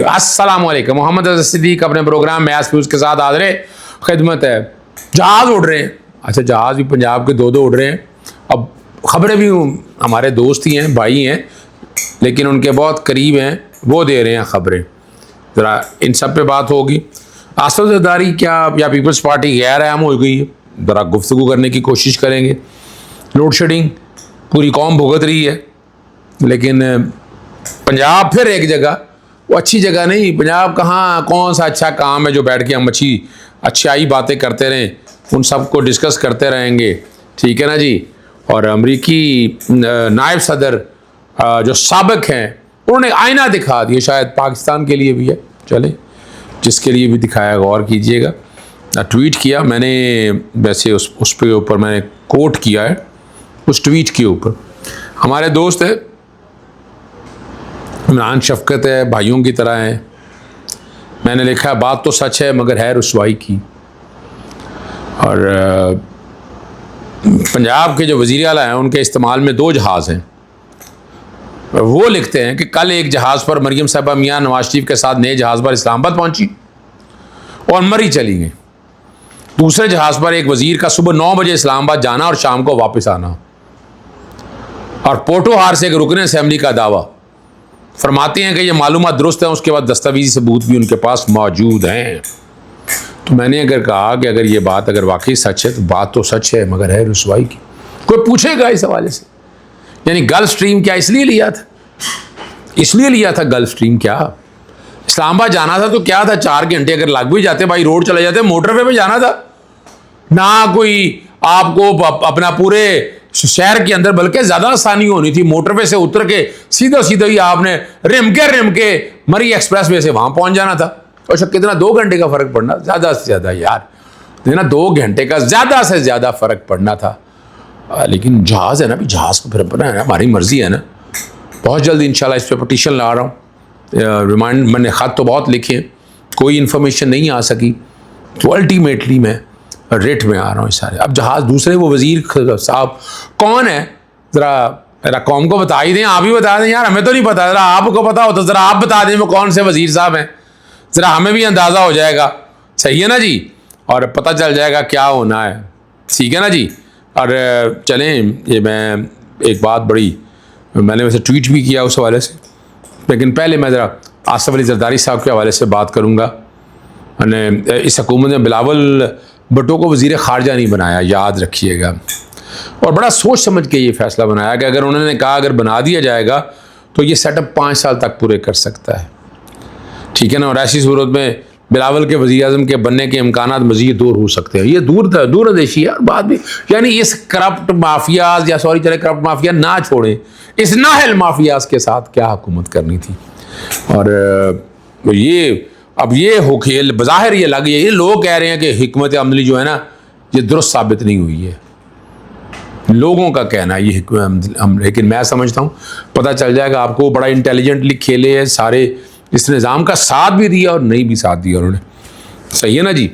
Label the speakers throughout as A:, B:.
A: अस्सलाम वालेकुम। मोहम्मद अज़हर सिद्दीक अपने प्रोग्राम में फ्यूज़ के साथ हाज़िर खिदमत है। जहाज़ उड़ रहे हैं। अच्छा, जहाज़ भी पंजाब के दो उड़ रहे हैं। अब ख़बरें भी हमारे दोस्त ही हैं, भाई हैं, लेकिन उनके बहुत करीब हैं, वो दे रहे हैं ख़बरें। ज़रा इन सब पे बात होगी। आसिफ ज़रदारी क्या या पीपल्स पार्टी गैर अहम हो गई है, ज़रा गुफ्तगू करने की कोशिश करेंगे। लोड शेडिंग पूरी कौम भुगत रही है, लेकिन पंजाब फिर एक जगह, वो अच्छी जगह नहीं। पंजाब कहाँ, कौन सा अच्छा काम है जो बैठ के हम अच्छाई बातें करते रहें, उन सब को डिस्कस करते रहेंगे, ठीक है ना जी। और अमरीकी नायब सदर जो साबिक हैं, उन्होंने आईना दिखा दिया, शायद पाकिस्तान के लिए भी है, चलें जिसके लिए भी दिखाया गौर कीजिएगा। ट्वीट किया मैंने, वैसे उस पे ऊपर मैंने कोट किया है उस ट्वीट के ऊपर। हमारे दोस्त है इमरान शफकत है, भाइयों की तरह हैं। मैंने लिखा बात तो सच है मगर है रुसवाई की। और पंजाब के जो वज़ीर आला हैं उनके इस्तेमाल में 2 जहाज़ हैं। वो लिखते हैं कि कल एक जहाज़ पर मरीम साहबा मियाँ नवाज शरीफ के साथ नए जहाज़ पर इस्लामाबाद पहुंची और मरी चली गई। दूसरे जहाज़ पर एक वज़ीर का सुबह 9 बजे इस्लामाबाद जाना और शाम को वापस आना। और पोटोहार से एक रुकन असेंबली का दावा। फरमाते हैं कि ये मालूमात दुरुस्त है, उसके बाद दस्तावेजी सबूत भी उनके पास मौजूद हैं। तो मैंने अगर कहा कि अगर ये बात अगर वाकई सच है तो बात तो सच है मगर है रुसवाई की। कोई पूछेगा इस हवाले से, यानी गल्फ स्ट्रीम क्या इसलिए लिया था? इसलिए लिया था गल्फ स्ट्रीम क्या? इस्लामाबाद जाना था तो क्या था, 4 घंटे अगर लग भी जाते, भाई रोड चले जाते, मोटरवे पे जाना था ना। कोई आपको अपना पूरे शहर के अंदर, बल्कि ज़्यादा आसानी होनी थी, मोटरवे से उतर के सीधा ही आपने रिम के मरी एक्सप्रेस वे से वहाँ पहुँच जाना था। और कितना 2 घंटे का फ़र्क पड़ना, ज़्यादा से ज़्यादा यार, ना 2 घंटे का ज़्यादा से ज़्यादा फ़र्क पड़ना था। लेकिन जहाज़ है ना, भी जहाज़ को फिर अपना है ना, हमारी मर्ज़ी है ना। बहुत जल्द इंशाल्लाह इस पर पटिशन ला रहा हूँ। रिमाइंड मैंने ख़त तो बहुत लिखे, कोई इन्फॉर्मेशन नहीं आ सकी, तो अल्टीमेटली मैं रेट में आ रहा हूँ सारे। अब जहाज़ दूसरे वो वज़ीर साहब कौन है, ज़रा कौम को बता ही दें, आप ही बता दें यार, हमें तो नहीं पता। ज़रा आपको पता हो तो ज़रा आप बता दें वो कौन से वज़ीर साहब हैं, ज़रा हमें भी अंदाज़ा हो जाएगा, सही है ना जी, और पता चल जाएगा क्या होना है, ठीक है ना जी। और चलें, ये मैं एक बात बड़ी, मैंने वैसे ट्वीट भी किया उस हवाले से, लेकिन पहले मैं ज़रा आसिफ अली ज़रदारी साहब के हवाले से बात करूँगा। इस हुकूमत ने बिलावल भुट्टो को वज़ीर ख़ारजा नहीं बनाया, याद रखिएगा। और बड़ा सोच समझ के ये फ़ैसला बनाया कि अगर उन्होंने कहा अगर बना दिया जाएगा तो ये सेटअप 5 साल तक पूरे कर सकता है, ठीक है ना। और ऐसी सूरत में बिलावल के वज़ीर आज़म के बनने के इम्कानात मज़ीद दूर हो सकते हैं। ये दूर अंदेशी है। और बाद भी यानी इस करप्ट माफियाज या सॉरी चले करप्ट माफिया ना छोड़ें, इस नाहल माफियाज के साथ क्या हुकूमत करनी थी। और ये अब ये हो खेल बज़ाहिर ये लग, ये लोग कह रहे हैं कि हिकमत अमली जो है ना ये दुरुस्त साबित नहीं हुई है, लोगों का कहना है ये, लेकिन मैं समझता हूँ पता चल जाएगा आपको। बड़ा इंटेलिजेंटली खेले हैं सारे, इस निज़ाम का साथ भी दिया और नहीं भी साथ दिया उन्होंने, सही है ना जी।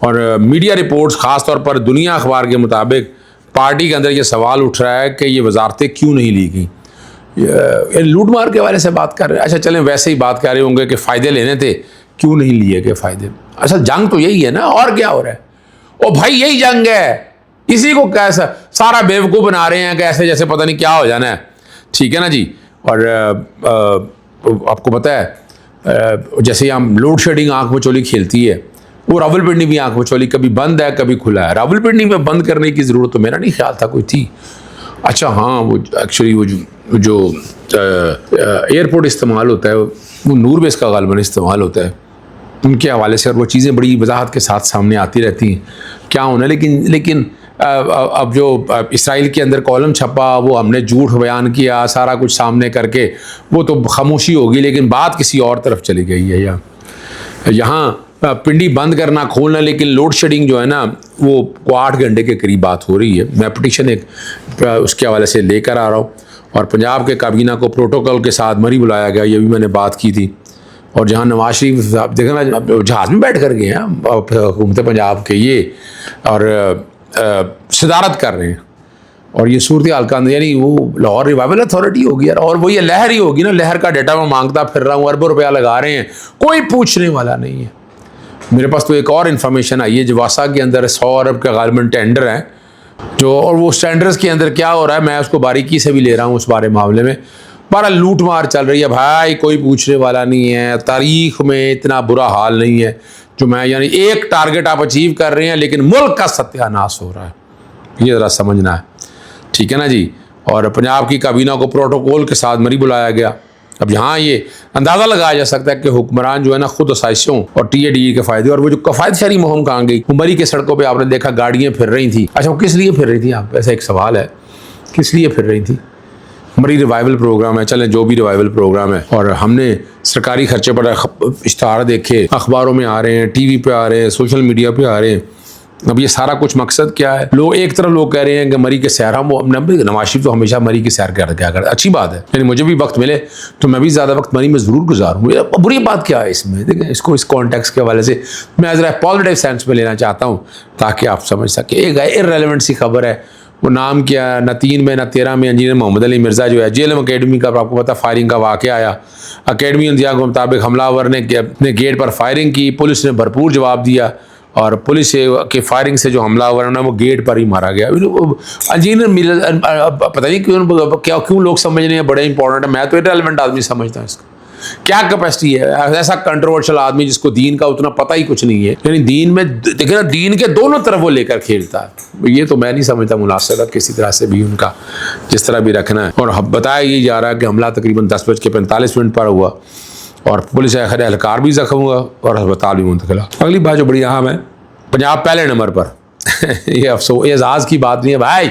A: और मीडिया रिपोर्ट्स ख़ास तौर पर दुनिया अखबार के मुताबिक पार्टी के अंदर ये सवाल उठ रहा है कि ये वजारतें क्यों नहीं ली गई। लूट मार के हवाले से बात कर रहे हैं। अच्छा चलें, वैसे ही बात कर रहे होंगे कि फ़ायदे लेने थे, क्यों नहीं लिए गए फ़ायदे। असल जंग तो यही है ना, और क्या हो रहा है। ओ भाई यही जंग है, इसी को कैसा सारा बेवकूफ़ बना रहे हैं कि ऐसे जैसे पता नहीं क्या हो जाना है, ठीक है ना जी। और आपको पता है जैसे हम लोड शेडिंग आँख मचोली खेलती है, वो रावलपिंडी भी आँख मचोली कभी बंद है कभी खुला है। रावलपिंडी में बंद करने की ज़रूरत तो मेरा नहीं ख्याल था कोई थी। अच्छा हाँ, वो एक्चुअली वो जो एयरपोर्ट इस्तेमाल होता है वो नूर बेस का गालबन इस्तेमाल होता है उनके हवाले से, और वो चीज़ें बड़ी वजाहत के साथ सामने आती रहती हैं क्या होना। लेकिन अब जो इसराइल के अंदर कॉलम छपा, वो हमने झूठ बयान किया, सारा कुछ सामने करके वो तो खामोशी होगी, लेकिन बात किसी और तरफ चली गई है। यहाँ पिंडी बंद करना खोलना, लेकिन लोड शेडिंग जो है ना वो 8 घंटे के करीब बात हो रही है। मैं पिटिशन एक उसके हवाले से लेकर आ रहा हूँ। और पंजाब के काबीना को प्रोटोकॉल के साथ मरी बुलाया गया, ये भी मैंने बात की थी। और जहाँ नवाज शरीफ साहब देखना जहाज़ में बैठ कर गए हैं हुकूमत पंजाब के ये, और सदारत कर रहे हैं, और ये सूरत हाल का यानी वो लाहौर रिवाइवल अथॉरिटी होगी यार, और वो ये लहर ही होगी ना, लहर का डाटा मैं मांगता फिर रहा हूँ, अरबों रुपया लगा रहे हैं, कोई पूछने वाला नहीं है। मेरे पास तो एक और इन्फॉर्मेशन आई है, जवासा के अंदर 100 अरब का गालिबन टेंडर है जो, और वो टेंडर्स के अंदर क्या हो रहा है मैं उसको बारीकी से भी ले रहा हूँ उस बारे मामले में। बड़ा लूट मार चल रही है भाई, कोई पूछने वाला नहीं है। तारीख में इतना बुरा हाल नहीं है जो मैं, यानी एक टारगेट आप अचीव कर रहे हैं लेकिन मुल्क का सत्यानाश हो रहा है, ये ज़रा समझना है, ठीक है ना जी। और पंजाब की काबीना को प्रोटोकॉल के साथ मरी बुलाया गया। अब यहाँ ये अंदाज़ा लगाया जा सकता है कि हुक्मरान जो है ना खुद आसाइशों और TADE के फ़ायदे, और वो जो कफ़ायत शहरी मुहिम कहाँ गई, मरी के सड़कों पे आपने देखा गाड़ियाँ फिर रही थी। अच्छा वो किस लिए फिर रही थी, आप ऐसा एक सवाल है, किस लिए फिर रही थी? मरी रिवाइवल प्रोग्राम है, चलें जो भी रिवाइवल प्रोग्राम है, और हमने सरकारी खर्चे पर इश्तहार देखे, अखबारों में आ रहे हैं, TV पे आ रहे हैं, सोशल मीडिया पे आ रहे हैं। अब ये सारा कुछ मकसद क्या है? लोग एक तरफ लोग कह रहे हैं कि मरी के सैर, हम नवाज शरीफ तो हमेशा मरी के सैर क्या करते, अच्छी बात है, यानी मुझे भी वक्त मिले तो मैं भी ज़्यादा वक्त मरी में ज़रूर गुजारूँ। बुरी बात क्या है इसमें? देखें इसको इस कॉन्टेक्स्ट के हवाले से मैं ज़रा पॉजिटिव सेंस में लेना चाहता हूँ ताकि आप समझ सकें। एक इररेलेवेंट सी खबर है, वो नाम क्या है, न 3 में न 13 में इंजीनियर मोहम्मद अली मिर्ज़ा जो है JLM अकेडमी का, आपको पता फायरिंग का वाक़या आया। अकेडमी इंतज़ामिया के मुताबिक हमलावर ने अपने गेट पर फायरिंग की, पुलिस ने भरपूर जवाब दिया और पुलिस के फायरिंग से जो हमलावर है वो गेट पर ही मारा गया। इंजीनियर पता नहीं क्यों लोग समझ रहे हैं बड़े इंपॉर्टेंट है, मैं तो इररेलेवेंट आदमी समझता हूँ इसको। क्या कैपेसिटी है ऐसा कंट्रोवर्शियल आदमी जिसको दीन का उतना पता ही कुछ नहीं है, यानी दीन में देखे ना, दीन के दोनों तरफ वो लेकर खेलता है। ये तो मैं नहीं समझता मुनासिब किसी तरह से भी उनका जिस तरह भी रखना है। और बताया ये जा रहा है कि हमला तकरीबन 10:45 पर हुआ और पुलिस एहलकार भी जख्म हुआ और अस्पताल भी मुंतकिल। अगली बात जो बड़ी अहम है, पंजाब पहले नंबर पर ये अफसोस एजाज़ की बात नहीं है भाई,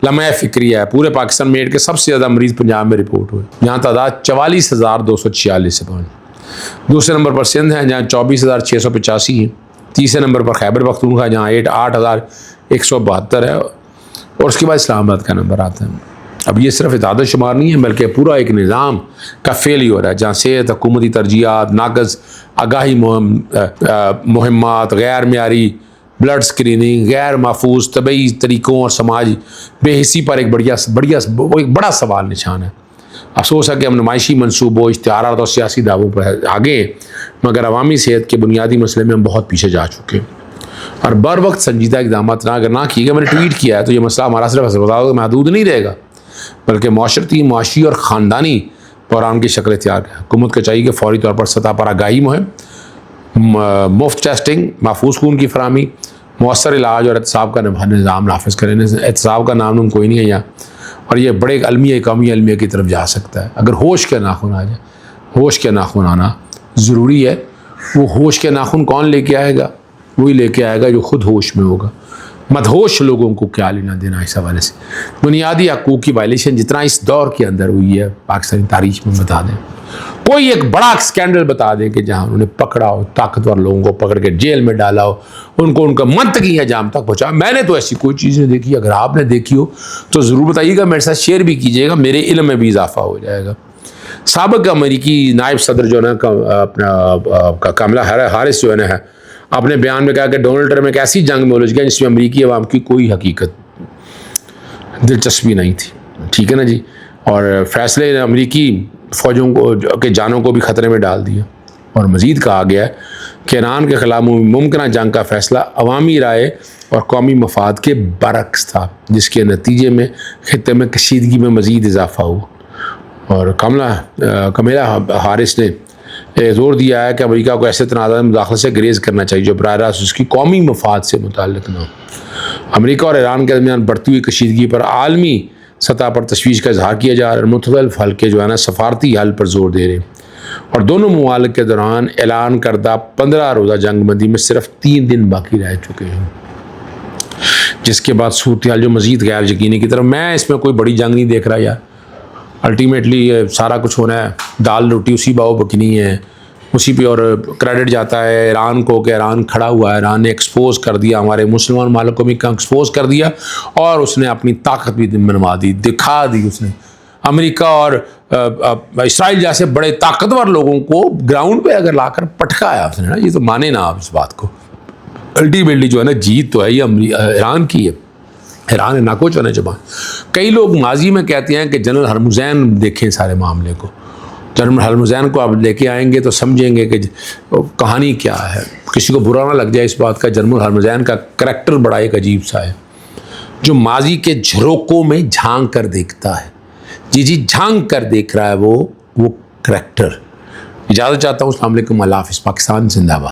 A: लम्हा फ़िक्रिया है। पूरे पाकिस्तान में एड के सबसे ज़्यादा मरीज़ पंजाब में रिपोर्ट हुए, यहाँ तादाद 44,246 से पहुँच। दूसरे नंबर पर सिंध है जहाँ 24,685 है। तीसरे नंबर पर खैबर पख्तूनख्वा जहाँ 8,172 है, और उसके बाद इस्लामाबाद का नंबर आता है। अब ये सिर्फ इतादत शुमार नहीं है बल्कि पूरा एक निज़ाम का फेलियर है, जहाँ सेहत, हुकूमती तरजीहात, नाकस आगाही मुहिम्मात, गैर मेयारी ब्लड स्क्रीनिंग, गैर महफूज तबई तरीक़ों और समाज बेहिसी पर एक बड़ा सवाल निशान है। अफसोस है कि हम नुमाइशी मनसूबों, इश्तिहारात और सियासी दावों पर आगे, मगर अवामी सेहत के बुनियादी मसले में हम बहुत पीछे जा चुके हैं और बर वक्त संजीदा इक़दाम अगर ना किए गए। मैंने ट्वीट किया है तो ये मसला हमारा सिर्फ अस्पतालों में महदूद नहीं रहेगा बल्कि माशरती, मुआशी और ख़ानदानी बहरान की शक्ल इख्तियार है। हुकूमत को चाहिए कि फौरी तौर पर सतह पर आगाही मुहिम, मुफ्त टेस्टिंग, महफूज खून की फराहमी, मौसर इलाज और एहतसाब का निज़ाम नाफिज करें। एहतसाब का नाम कोई नहीं है यहाँ, और ये बड़े अलमिया कौमी अलमिया की तरफ जा सकता है अगर होश के नाखून आ जाए। होश के नाखून आना ज़रूरी है। वो होश के नाखून कौन लेके आएगा? वही लेके आएगा जो खुद होश में होगा। मदहोश लोगों को क्या लेना देना इस हवाले से। बुनियादी हकूक़ की वायलेशन जितना इस दौर के अंदर हुई है पाकिस्तानी तारीख में, बता दें कोई एक बड़ा स्कैंडल बता दें कि जहाँ उन्होंने पकड़ा हो, ताकतवर लोगों को पकड़ के जेल में डाला हो, उनको उनका मंतकी अंजाम तक पहुँचा। मैंने तो ऐसी कोई चीज़ नहीं देखी। अगर आपने देखी हो तो ज़रूर बताइएगा, मेरे साथ शेयर भी कीजिएगा, मेरे इल्म में भी इजाफा हो जाएगा। साबिक़ अमेरिकी नायब सदर जो है ना अपना कमला हारिस जो है ना, अपने बयान में कहा कि डोनाल्ड ट्रंप एक ऐसी जंग में उलझ गया जिसमें अमेरिकी अवाम की कोई हकीकत दिलचस्पी नहीं थी, ठीक है ना जी। और फैसले ने अमेरिकी फ़ौजों को के जानों को भी ख़तरे में डाल दिया। और मज़ीद कहा गया है कि ईरान के ख़िलाफ़ मुमकिन जंग का फ़ैसला अवामी राय और कौमी मफाद के बरक्स था, जिसके नतीजे में खित्ते में कशीदगी में मज़ीद इजाफ़ा हुआ। और कमला हारिस ने जोर दिया है कि अमेरिका को ऐसे तनाज़ा में मुदाखलत से गुरेज़ करना चाहिए जो बराह रास्त उसकी कौमी मफाद से मुताल्लिक़ न हो। अमेरिका और ईरान के दरमियान बढ़ती हुई कशीदगी पर आलमी सतह पर तशवीश का इजहार किया जा रहा है। मुख्तलिफ हल्के जो है ना सफारती हल पर जोर दे रहे हैं और दोनों ममालिक के दौरान ऐलान करदा 15 रोज़ा जंग बंदी में सिर्फ 3 दिन बाकी रह चुके हैं, जिसके बाद सूरत हाल जो मज़ीद गैर यकीनी की तरफ। मैं इसमें कोई बड़ी जंग नहीं देख रहा यार। अल्टीमेटली ये सारा कुछ होना है, दाल रोटी उसी बाव बकनी है, उसी पे और क्रेडिट जाता है ईरान को कि ईरान खड़ा हुआ है, ईरान ने एक्सपोज कर दिया, हमारे मुसलमान मालिक को भी एक्सपोज कर दिया और उसने अपनी ताकत भी मनवा दी, दिखा दी उसने। अमेरिका और इसराइल जैसे बड़े ताकतवर लोगों को ग्राउंड पे अगर लाकर पटकाया उसने ना, ये तो माने ना आप इस बात को। अल्टीमेटली जो है ना जीत तो है ये ईरान की है। हैरान है, नाकोच होने जबान। कई लोग माजी में कहते हैं कि जनरल हरमुज़ैन देखें सारे मामले को, जनरल हरमुज़ैन को आप लेके आएंगे तो समझेंगे कि कहानी क्या है। किसी को बुरा ना लग जाए इस बात का, जनरल हरमुज़ैन का करैक्टर बड़ा एक अजीब सा है, जो माजी के झरोकों में झांक कर देखता है। जी झांक कर देख रहा है वो करैक्टर। इजाज़त चाहता हूँ। अस्सलाम वालेकुम, अल्लाह हाफ़िज़। पाकिस्तान जिंदाबाद।